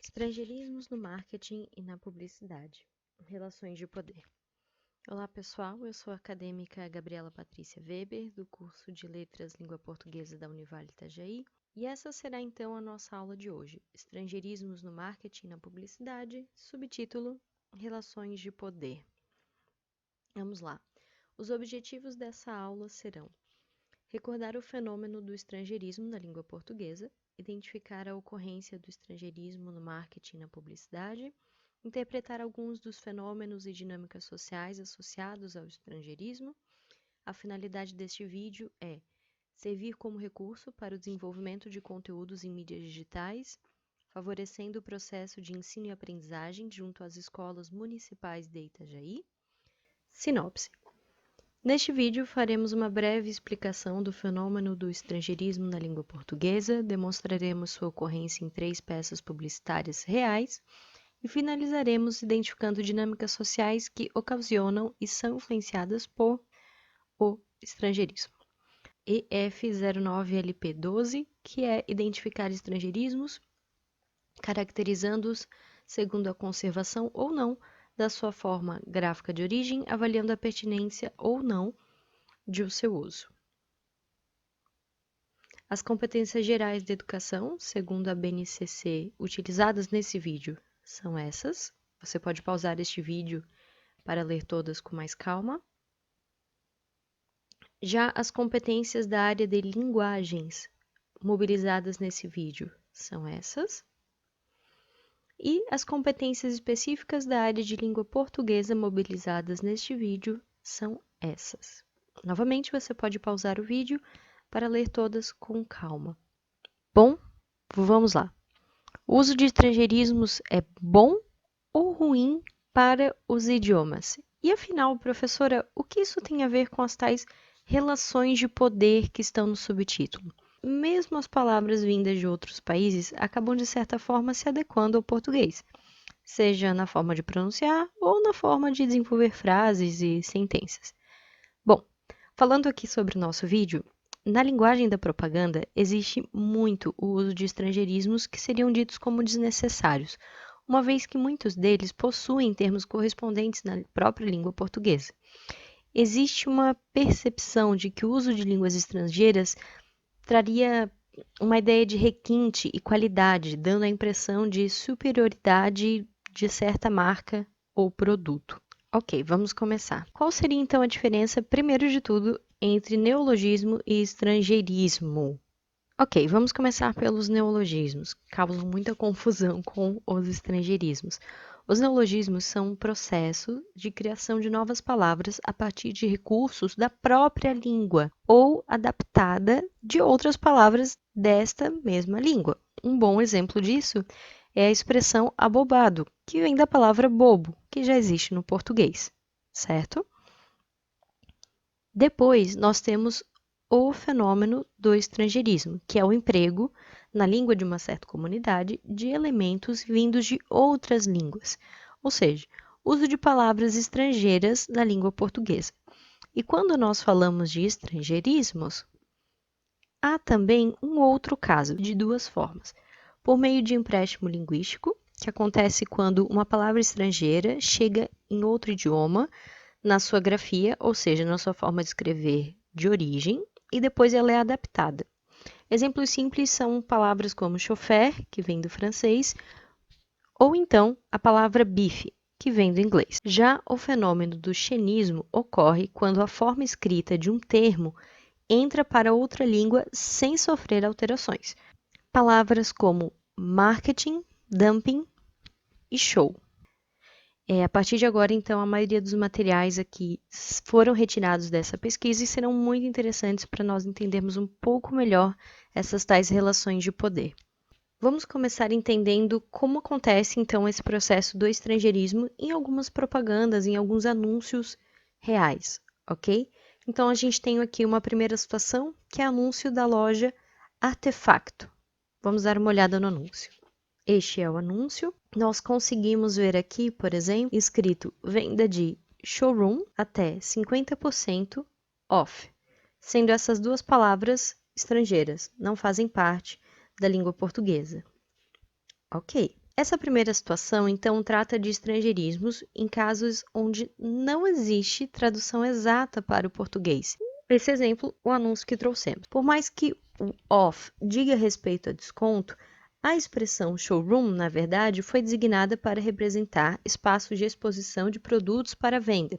Estrangeirismos no marketing e na publicidade. Relações de poder. Olá, pessoal. Eu sou a acadêmica Gabriela Patrícia Weber, do curso de Letras Língua Portuguesa da Univale Itajaí, e essa será então a nossa aula de hoje. Estrangeirismos no marketing e na publicidade, subtítulo Relações de poder. Vamos lá. Os objetivos dessa aula serão: recordar o fenômeno do estrangeirismo na língua portuguesa, identificar a ocorrência do estrangeirismo no marketing e na publicidade, interpretar alguns dos fenômenos e dinâmicas sociais associados ao estrangeirismo. A finalidade deste vídeo é servir como recurso para o desenvolvimento de conteúdos em mídias digitais, favorecendo o processo de ensino e aprendizagem junto às escolas municipais de Itajaí. Sinopse. Neste vídeo, faremos uma breve explicação do fenômeno do estrangeirismo na língua portuguesa, demonstraremos sua ocorrência em 3 peças publicitárias reais e finalizaremos identificando dinâmicas sociais que ocasionam e são influenciadas por o estrangeirismo. EF09LP12, que é identificar estrangeirismos, caracterizando-os segundo a conservação ou não da sua forma gráfica de origem, avaliando a pertinência ou não de o seu uso. As competências gerais da educação, segundo a BNCC, utilizadas nesse vídeo, são essas. Você pode pausar este vídeo para ler todas com mais calma. Já as competências da área de linguagens, mobilizadas nesse vídeo, são essas. E as competências específicas da área de língua portuguesa mobilizadas neste vídeo são essas. Novamente, você pode pausar o vídeo para ler todas com calma. Bom, vamos lá. O uso de estrangeirismos é bom ou ruim para os idiomas? E afinal, professora, o que isso tem a ver com as tais relações de poder que estão no subtítulo? Mesmo as palavras vindas de outros países acabam de certa forma se adequando ao português, seja na forma de pronunciar ou na forma de desenvolver frases e sentenças. Bom, falando aqui sobre o nosso vídeo, na linguagem da propaganda existe muito o uso de estrangeirismos que seriam ditos como desnecessários, uma vez que muitos deles possuem termos correspondentes na própria língua portuguesa. Existe uma percepção de que o uso de línguas estrangeiras traria uma ideia de requinte e qualidade, dando a impressão de superioridade de certa marca ou produto. Ok, vamos começar. Qual seria então a diferença, primeiro de tudo, entre neologismo e estrangeirismo? Ok, vamos começar pelos neologismos, que causam muita confusão com os estrangeirismos. Os neologismos são um processo de criação de novas palavras a partir de recursos da própria língua ou adaptada de outras palavras desta mesma língua. Um bom exemplo disso é a expressão abobado, que vem da palavra bobo, que já existe no português, certo? Depois, nós temos o fenômeno do estrangeirismo, que é o emprego, na língua de uma certa comunidade, de elementos vindos de outras línguas, ou seja, uso de palavras estrangeiras na língua portuguesa. E quando nós falamos de estrangeirismos, há também um outro caso, de duas formas. Por meio de empréstimo linguístico, que acontece quando uma palavra estrangeira chega em outro idioma, na sua grafia, ou seja, na sua forma de escrever de origem, e depois ela é adaptada. Exemplos simples são palavras como chauffeur, que vem do francês, ou então a palavra bife, que vem do inglês. Já o fenômeno do xenismo ocorre quando a forma escrita de um termo entra para outra língua sem sofrer alterações. Palavras como marketing, dumping e show. A partir de agora, então, a maioria dos materiais aqui foram retirados dessa pesquisa e serão muito interessantes para nós entendermos um pouco melhor essas tais relações de poder. Vamos começar entendendo como acontece, então, esse processo do estrangeirismo em algumas propagandas, em alguns anúncios reais, ok? Então, a gente tem aqui uma primeira situação, que é anúncio da loja Artefacto. Vamos dar uma olhada no anúncio. Este é o anúncio. Nós conseguimos ver aqui, por exemplo, escrito venda de showroom até 50% off, sendo essas duas palavras estrangeiras, não fazem parte da língua portuguesa. Ok. Essa primeira situação, então, trata de estrangeirismos em casos onde não existe tradução exata para o português. Esse exemplo, o anúncio que trouxemos. Por mais que o off diga respeito a desconto, a expressão showroom, na verdade, foi designada para representar espaços de exposição de produtos para venda,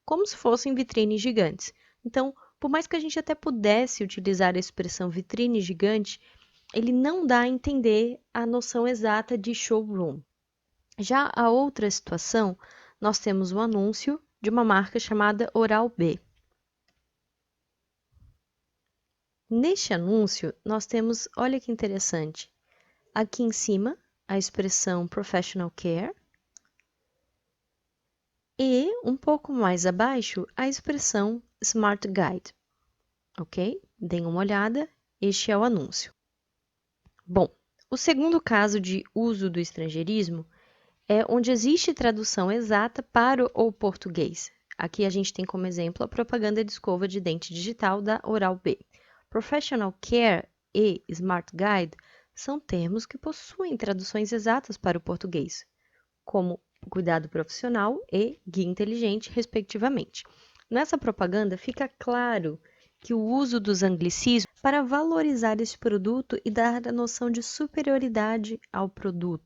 como se fossem vitrines gigantes. Então, por mais que a gente até pudesse utilizar a expressão vitrine gigante, ele não dá a entender a noção exata de showroom. Já a outra situação, nós temos um anúncio de uma marca chamada Oral-B. Neste anúncio, nós temos, olha que interessante, aqui em cima, a expressão Professional Care e, um pouco mais abaixo, a expressão Smart Guide. Ok? Deem uma olhada, este é o anúncio. Bom, o segundo caso de uso do estrangeirismo é onde existe tradução exata para o português. Aqui a gente tem como exemplo a propaganda de escova de dente digital da Oral-B. Professional Care e Smart Guide são termos que possuem traduções exatas para o português, como cuidado profissional e guia inteligente, respectivamente. Nessa propaganda fica claro que o uso dos anglicismos para valorizar esse produto e dar a noção de superioridade ao produto.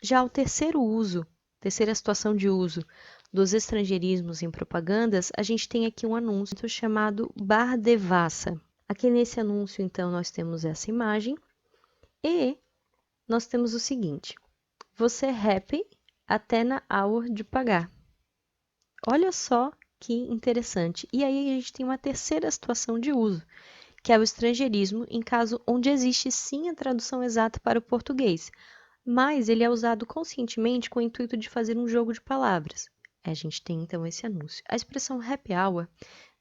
Já o terceira situação de uso dos estrangeirismos em propagandas, a gente tem aqui um anúncio chamado Bar Devassa. Aqui nesse anúncio, então, nós temos essa imagem e nós temos o seguinte: você happy até na hour de pagar. Olha só que interessante. E aí a gente tem uma terceira situação de uso, que é o estrangeirismo em caso onde existe sim a tradução exata para o português, mas ele é usado conscientemente com o intuito de fazer um jogo de palavras. A gente tem então esse anúncio. A expressão happy hour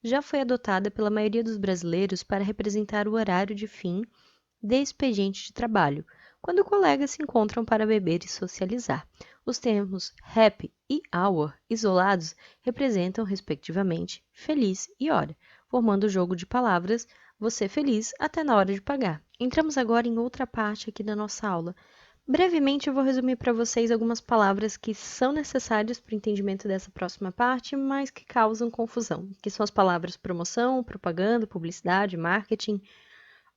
já foi adotada pela maioria dos brasileiros para representar o horário de fim de expediente de trabalho, quando colegas se encontram para beber e socializar. Os termos happy e hour isolados representam, respectivamente, feliz e hora, formando o jogo de palavras você feliz até na hora de pagar. Entramos agora em outra parte aqui da nossa aula. Brevemente, eu vou resumir para vocês algumas palavras que são necessárias para o entendimento dessa próxima parte, mas que causam confusão, que são as palavras promoção, propaganda, publicidade, marketing.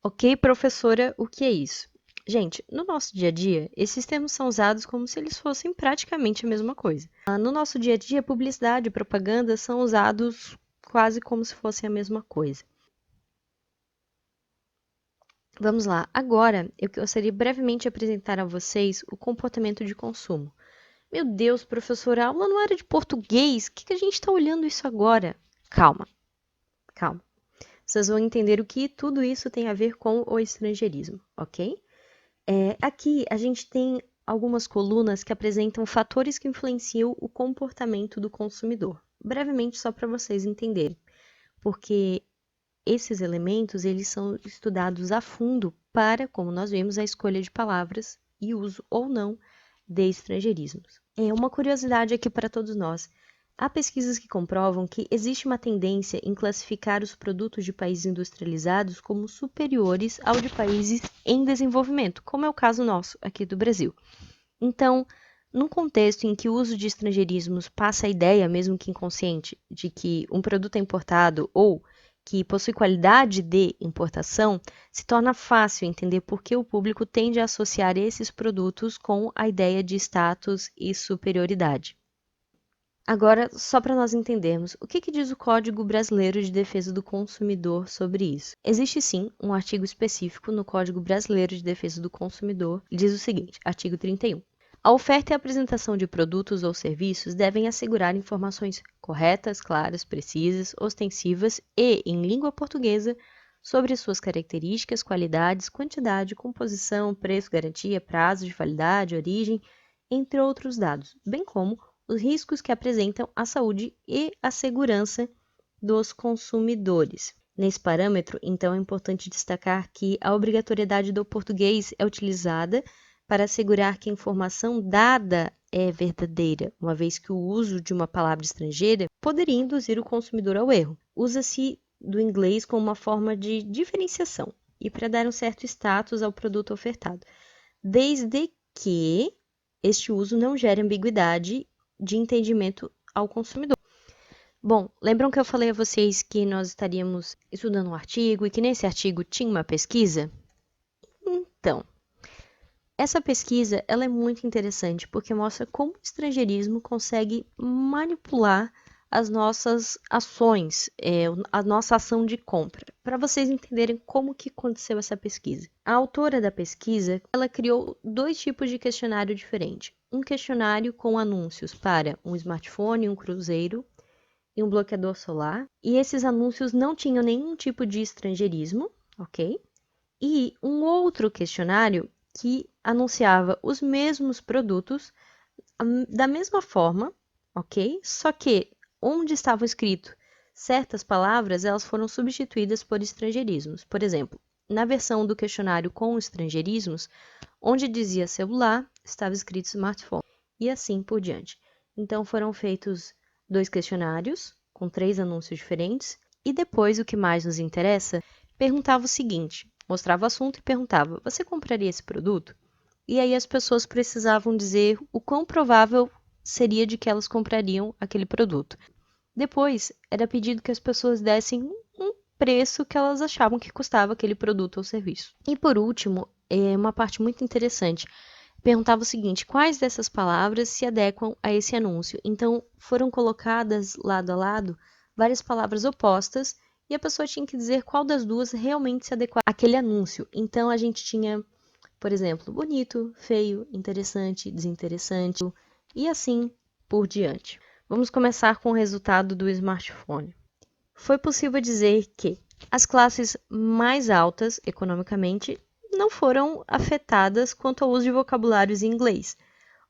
Ok, professora, o que é isso? Gente, no nosso dia a dia, esses termos são usados como se eles fossem praticamente a mesma coisa. No nosso dia a dia, publicidade e propaganda são usados quase como se fossem a mesma coisa. Vamos lá, agora eu gostaria brevemente de apresentar a vocês o comportamento de consumo. Meu Deus, professora, a aula não era de português, o que a gente está olhando isso agora? Calma, calma. Vocês vão entender o que tudo isso tem a ver com o estrangeirismo, ok? Aqui a gente tem algumas colunas que apresentam fatores que influenciam o comportamento do consumidor. Brevemente, só para vocês entenderem, porque esses elementos eles são estudados a fundo para, como nós vimos, a escolha de palavras e uso ou não de estrangeirismos. É uma curiosidade aqui para todos nós. Há pesquisas que comprovam que existe uma tendência em classificar os produtos de países industrializados como superiores ao de países em desenvolvimento, como é o caso nosso aqui do Brasil. Então, num contexto em que o uso de estrangeirismos passa a ideia, mesmo que inconsciente, de que um produto é importado ou que possui qualidade de importação, se torna fácil entender por que o público tende a associar esses produtos com a ideia de status e superioridade. Agora, só para nós entendermos, o que diz o Código Brasileiro de Defesa do Consumidor sobre isso? Existe sim um artigo específico no Código Brasileiro de Defesa do Consumidor, que diz o seguinte, artigo 31. A oferta e a apresentação de produtos ou serviços devem assegurar informações corretas, claras, precisas, ostensivas e em língua portuguesa sobre suas características, qualidades, quantidade, composição, preço, garantia, prazo de validade, origem, entre outros dados, bem como os riscos que apresentam à saúde e à segurança dos consumidores. Nesse parâmetro, então, é importante destacar que a obrigatoriedade do português é utilizada para assegurar que a informação dada é verdadeira, uma vez que o uso de uma palavra estrangeira poderia induzir o consumidor ao erro. Usa-se do inglês como uma forma de diferenciação e para dar um certo status ao produto ofertado, desde que este uso não gera ambiguidade de entendimento ao consumidor. Bom, lembram que eu falei a vocês que nós estaríamos estudando um artigo e que nesse artigo tinha uma pesquisa? Então, essa pesquisa ela é muito interessante porque mostra como o estrangeirismo consegue manipular as nossas ações, a nossa ação de compra, para vocês entenderem como que aconteceu essa pesquisa. A autora da pesquisa, ela criou 2 tipos de questionário diferente. Um questionário com anúncios para um smartphone, um cruzeiro e um bloqueador solar. E esses anúncios não tinham nenhum tipo de estrangeirismo, ok? E um outro questionário que anunciava os mesmos produtos da mesma forma, ok? Só que onde estavam escritos certas palavras, elas foram substituídas por estrangeirismos. Por exemplo, na versão do questionário com estrangeirismos, onde dizia celular, estava escrito smartphone, e assim por diante. Então foram feitos 2 questionários com 3 anúncios diferentes, e depois, o que mais nos interessa, perguntava o seguinte, mostrava o assunto e perguntava, você compraria esse produto? E aí as pessoas precisavam dizer o quão provável seria de que elas comprariam aquele produto. Depois, era pedido que as pessoas dessem um preço que elas achavam que custava aquele produto ou serviço. E por último, uma parte muito interessante, perguntava o seguinte, quais dessas palavras se adequam a esse anúncio? Então, foram colocadas lado a lado várias palavras opostas e a pessoa tinha que dizer qual das duas realmente se adequava àquele anúncio. Então, a gente tinha, por exemplo, bonito, feio, interessante, desinteressante e assim por diante. Vamos começar com o resultado do smartphone. Foi possível dizer que as classes mais altas economicamente não foram afetadas quanto ao uso de vocabulários em inglês,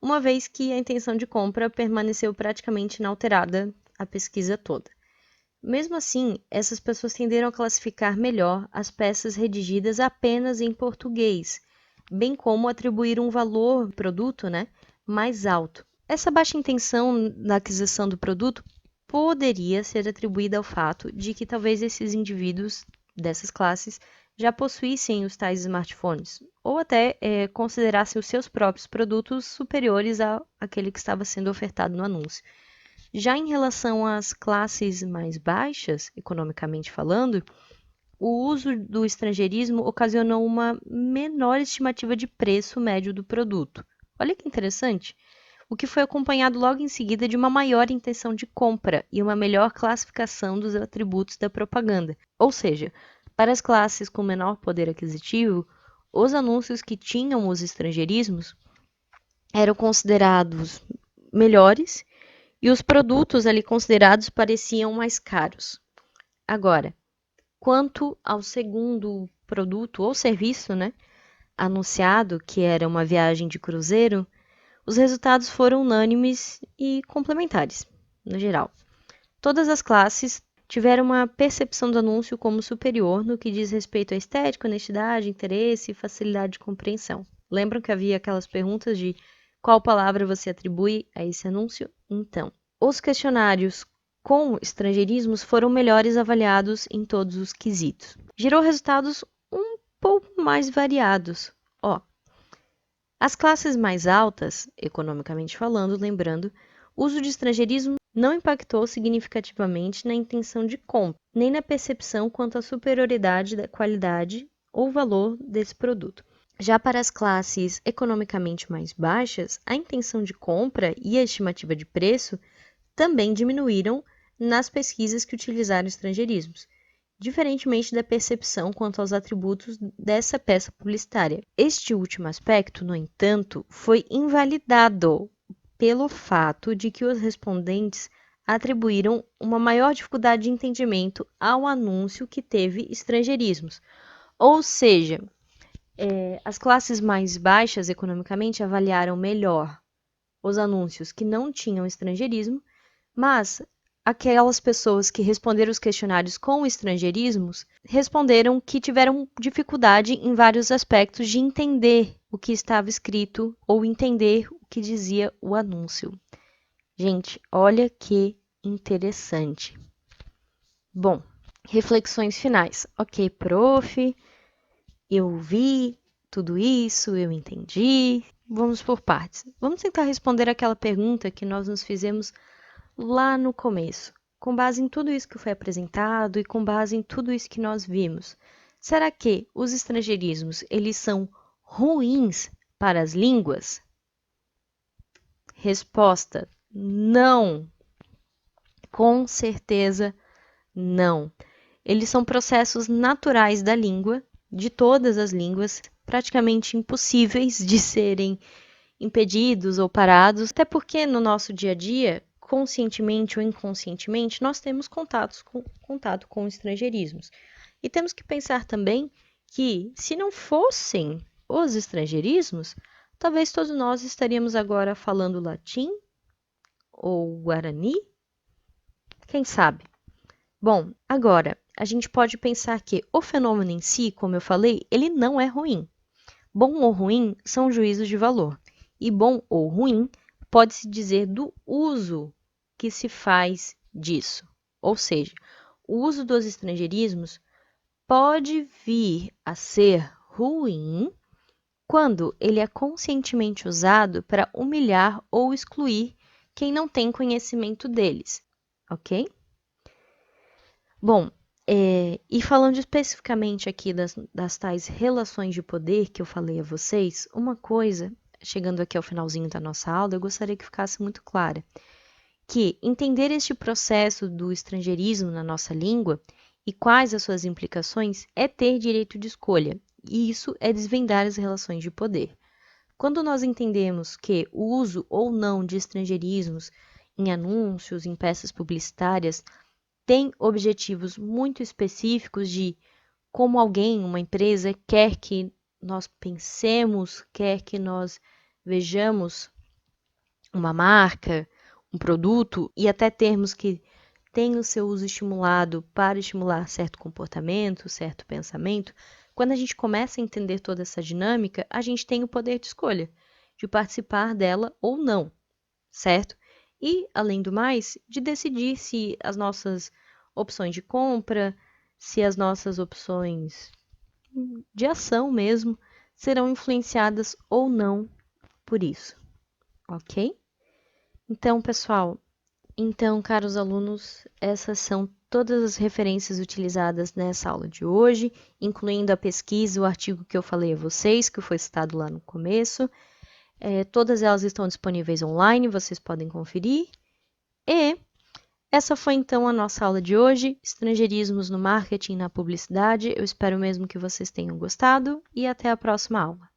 uma vez que a intenção de compra permaneceu praticamente inalterada a pesquisa toda. Mesmo assim, essas pessoas tenderam a classificar melhor as peças redigidas apenas em português, bem como atribuir um valor produto, mais alto. Essa baixa intenção na aquisição do produto poderia ser atribuída ao fato de que talvez esses indivíduos dessas classes já possuíssem os tais smartphones, ou até considerassem os seus próprios produtos superiores àquele que estava sendo ofertado no anúncio. Já em relação às classes mais baixas, economicamente falando, o uso do estrangeirismo ocasionou uma menor estimativa de preço médio do produto. Olha que interessante! O que foi acompanhado logo em seguida de uma maior intenção de compra e uma melhor classificação dos atributos da propaganda. Ou seja, para as classes com menor poder aquisitivo, os anúncios que tinham os estrangeirismos eram considerados melhores e os produtos ali considerados pareciam mais caros. Agora, quanto ao segundo produto ou serviço, anunciado, que era uma viagem de cruzeiro, os resultados foram unânimes e complementares, no geral. Todas as classes tiveram uma percepção do anúncio como superior no que diz respeito à estética, honestidade, interesse e facilidade de compreensão. Lembram que havia aquelas perguntas de qual palavra você atribui a esse anúncio? Então, os questionários com estrangeirismos foram melhores avaliados em todos os quesitos. Gerou resultados um pouco mais variados. As classes mais altas, economicamente falando, lembrando, o uso de estrangeirismo não impactou significativamente na intenção de compra, nem na percepção quanto à superioridade da qualidade ou valor desse produto. Já para as classes economicamente mais baixas, a intenção de compra e a estimativa de preço também diminuíram nas pesquisas que utilizaram estrangeirismos, diferentemente da percepção quanto aos atributos dessa peça publicitária. Este último aspecto, no entanto, foi invalidado pelo fato de que os respondentes atribuíram uma maior dificuldade de entendimento ao anúncio que teve estrangeirismos. Ou seja, as classes mais baixas economicamente avaliaram melhor os anúncios que não tinham estrangeirismo, mas aquelas pessoas que responderam os questionários com estrangeirismos responderam que tiveram dificuldade em vários aspectos de entender o que estava escrito ou entender o que dizia o anúncio. Gente, olha que interessante. Bom, reflexões finais. Ok, prof, eu vi tudo isso, eu entendi. vamos por partes. Vamos tentar responder aquela pergunta que nós nos fizemos lá no começo, com base em tudo isso que foi apresentado e com base em tudo isso que nós vimos. Será que os estrangeirismos, eles são ruins para as línguas? Resposta: não. Com certeza não. Eles são processos naturais da língua, de todas as línguas, praticamente impossíveis de serem impedidos ou parados, até porque no nosso dia a dia, conscientemente ou inconscientemente, nós temos contato com estrangeirismos. E temos que pensar também que, se não fossem os estrangeirismos, talvez todos nós estaríamos agora falando latim ou guarani, quem sabe? Bom, agora, a gente pode pensar que o fenômeno em si, como eu falei, ele não é ruim. Bom ou ruim são juízos de valor. E bom ou ruim pode-se dizer do uso que se faz disso. Ou seja, o uso dos estrangeirismos pode vir a ser ruim quando ele é conscientemente usado para humilhar ou excluir quem não tem conhecimento deles, ok? Bom, e falando especificamente aqui das tais relações de poder que eu falei a vocês, uma coisa, chegando aqui ao finalzinho da nossa aula, eu gostaria que ficasse muito clara, que entender este processo do estrangeirismo na nossa língua e quais as suas implicações é ter direito de escolha, e isso é desvendar as relações de poder. Quando nós entendemos que o uso ou não de estrangeirismos em anúncios, em peças publicitárias, tem objetivos muito específicos de como alguém, uma empresa, quer que nós pensemos, quer que nós vejamos uma marca, um produto, e até termos que tem o seu uso estimulado para estimular certo comportamento, certo pensamento. Quando a gente começa a entender toda essa dinâmica, a gente tem o poder de escolha, de participar dela ou não, certo? E, além do mais, de decidir se as nossas opções de compra, se as nossas opções de ação mesmo, serão influenciadas ou não por isso, ok? Então, pessoal, caros alunos, essas são todas as referências utilizadas nessa aula de hoje, incluindo a pesquisa e o artigo que eu falei a vocês, que foi citado lá no começo. Todas elas estão disponíveis online, vocês podem conferir. E essa foi então a nossa aula de hoje, Estrangeirismos no Marketing e na Publicidade. Eu espero mesmo que vocês tenham gostado e até a próxima aula.